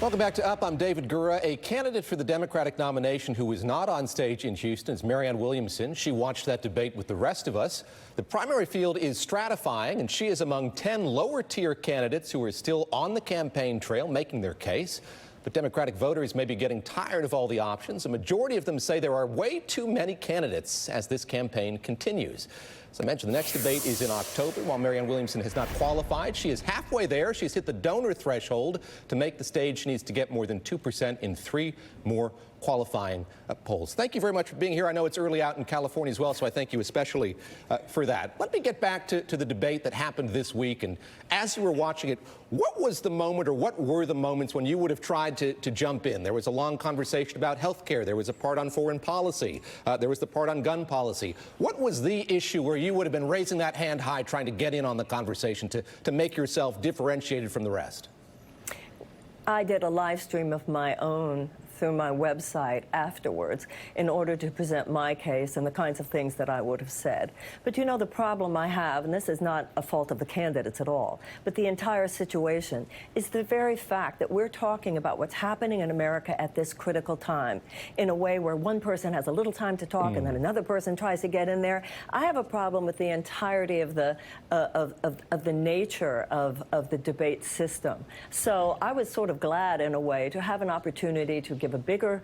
Welcome back to Up. I'm David Gura. A candidate for the Democratic nomination who was not on stage in Houston is Marianne Williamson. She watched that debate with the rest of us. The primary field is stratifying, and she is among 10 lower-tier candidates who are still on the campaign trail making their case. But Democratic voters may be getting tired of all the options. A majority of them say there are way too many candidates as this campaign continues. As I mentioned, the next debate is in October. While Marianne Williamson has not qualified, she is halfway there. She's hit the donor threshold. To make the stage, she needs to get more than 2% in 3 more qualifying polls. Thank you very much for being here. I know it's early out in California as well, so I thank you especially for that. Let me get back to the debate that happened this week. And as you were watching it, what was the moment, or what were the moments when you would have tried to jump in? There was a long conversation about health care. There was a part on foreign policy. There was the part on gun policy. What was the issue where you would have been raising that hand high, trying to get in on the conversation to make yourself differentiated from the rest? I did a live stream of my own through my website afterwards in order to present my case and the kinds of things that I would have said. But you know, the problem I have, and this is not a fault of the candidates at all, but the entire situation is the very fact that we're talking about what's happening in America at this critical time in a way where one person has a little time to talk and then another person tries to get in there. I have a problem with the entirety of the nature of the debate system. So I was sort of glad in a way to have an opportunity to give a bigger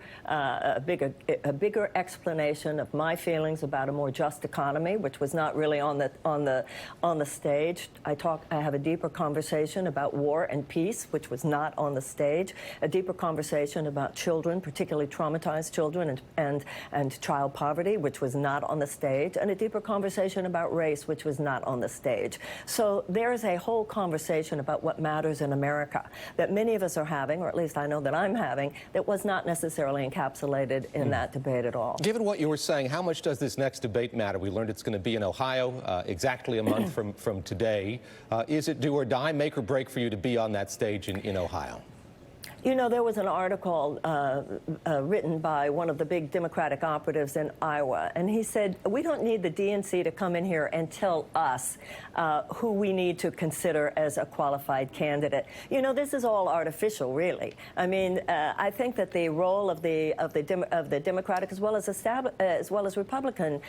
explanation of my feelings about a more just economy, which was not really on the stage. I have a deeper conversation about war and peace, which was not on the stage. A deeper conversation about children, particularly traumatized children, and child poverty, which was not on the stage, and a deeper conversation about race, which was not on the stage. So there is a whole conversation about what matters in America that many of us are having, or at least I know that I'm having, that was not necessarily encapsulated in that debate at all. Given what you were saying, how much does this next debate matter? We learned it's going to be in Ohio exactly a month from today. Is it do or die, make or break for you to be on that stage in Ohio? You know, there was an article written by one of the big Democratic operatives in Iowa, and he said, we don't need the DNC to come in here and tell us who we need to consider as a qualified candidate. You know, this is all artificial, really. I mean, I think that the role of the Democratic as well as Republican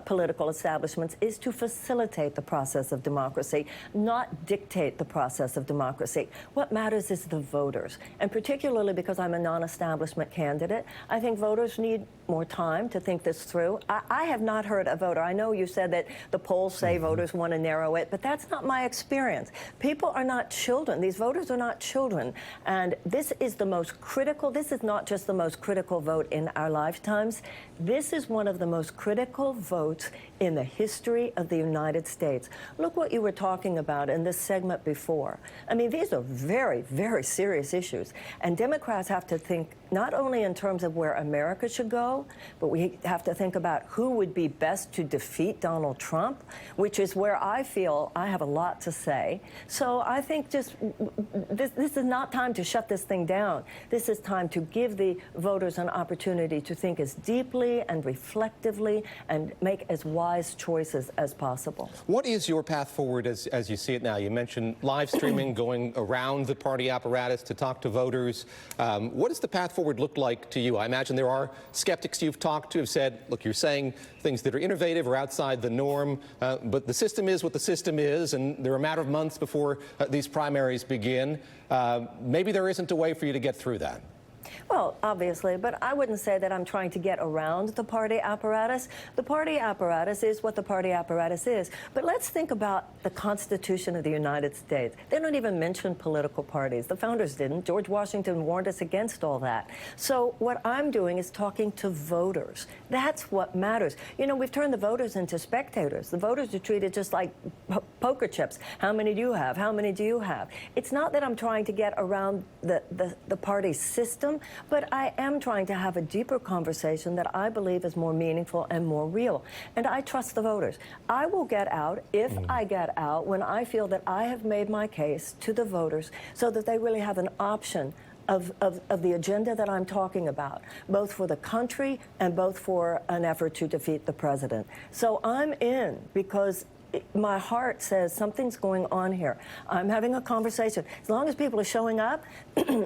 political establishments is to facilitate the process of democracy, not dictate the process of democracy. What matters is the voters. And particularly because I'm a non-establishment candidate, I think voters need more time to think this through. I have not heard a voter. I know you said that the polls say voters want to narrow it, but that's not my experience. People are not children. These voters are not children. And this is the most critical. This is not just the most critical vote in our lifetimes. This is one of the most critical votes in the history of the United States. Look what you were talking about in this segment before. I mean, these are very, very serious issues. And Democrats have to think not only in terms of where America should go, but we have to think about who would be best to defeat Donald Trump, which is where I feel I have a lot to say. So I think just this is not time to shut this thing down. This is time to give the voters an opportunity to think as deeply and reflectively and make as wise choices as possible. What is your path forward as you see it now? You mentioned live streaming, going around the party apparatus to talk to voters. What does the path forward look like to you? I imagine there are skeptics you've talked to who have said, look, you're saying things that are innovative or outside the norm, but the system is what the system is, and there are a matter of months before these primaries begin. Maybe there isn't a way for you to get through that. Well, obviously, but I wouldn't say that I'm trying to get around the party apparatus. The party apparatus is what the party apparatus is. But let's think about the Constitution of the United States. They don't even mention political parties. The founders didn't. George Washington warned us against all that. So what I'm doing is talking to voters. That's what matters. You know, we've turned the voters into spectators. The voters are treated just like poker chips. How many do you have? How many do you have? It's not that I'm trying to get around the party system, but I am trying to have a deeper conversation that I believe is more meaningful and more real. And I trust the voters. I will get out, if I get out, when I feel that I have made my case to the voters so that they really have an option of the agenda that I'm talking about, both for the country and both for an effort to defeat the president. So I'm in because my heart says something's going on here. I'm having a conversation. As long as people are showing up,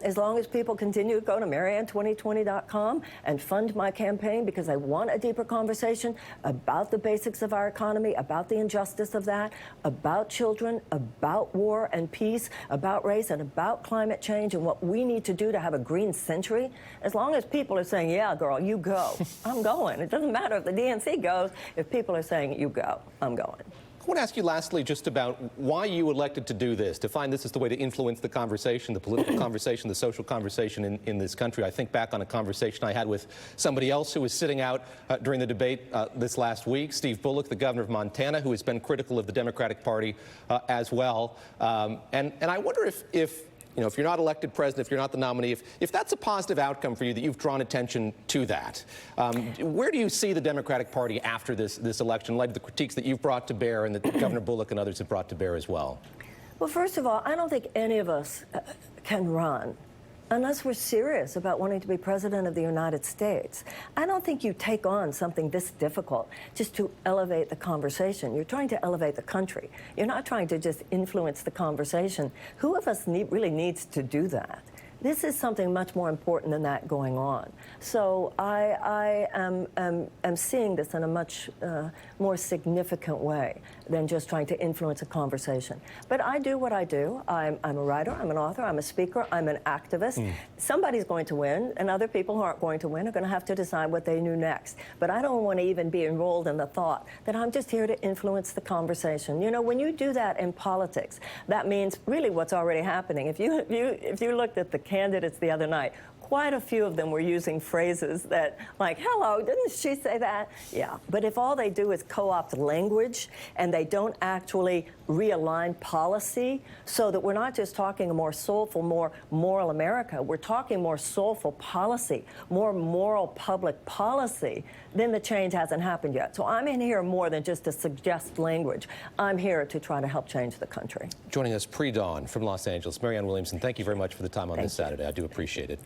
as long as people continue to go to Marianne2020.com and fund my campaign because I want a deeper conversation about the basics of our economy, about the injustice of that, about children, about war and peace, about race, and about climate change and what we need to do to have a green century. As long as people are saying, yeah, girl, you go, I'm going. It doesn't matter if the DNC goes. If people are saying, you go, I'm going. I want to ask you lastly just about why you elected to do this, to find this as the way to influence the conversation, the political conversation, the social conversation in this country. I think back on a conversation I had with somebody else who was sitting out during the debate this last week, Steve Bullock, the governor of Montana, who has been critical of the Democratic Party as well. And I wonder if you know, if you're not elected president, if you're not the nominee, if that's a positive outcome for you, that you've drawn attention to that, where do you see the Democratic Party after this election, in light of the critiques that you've brought to bear and that Governor Bullock and others have brought to bear as well? Well, first of all, I don't think any of us can run unless we're serious about wanting to be president of the United States. I don't think you take on something this difficult just to elevate the conversation. You're trying to elevate the country. You're not trying to just influence the conversation. Who of us really needs to do that? This is something much more important than that going on. So I am seeing this in a much more significant way than just trying to influence a conversation. But I do what I do. I'm a writer, I'm an author, I'm a speaker, I'm an activist. Somebody's going to win, and other people who aren't going to win are going to have to decide what they do next. But I don't want to even be enrolled in the thought that I'm just here to influence the conversation. You know, when you do that in politics, that means really what's already happening. If you looked at the candidates the other night, quite a few of them were using phrases that, like, hello, didn't she say that? Yeah, but if all they do is co-opt language and they don't actually realign policy so that we're not just talking a more soulful, more moral America, we're talking more soulful policy, more moral public policy, then the change hasn't happened yet. So I'm in here more than just to suggest language. I'm here to try to help change the country. Joining us pre-dawn from Los Angeles, Marianne Williamson, thank you very much for the time on this Saturday. I do appreciate it.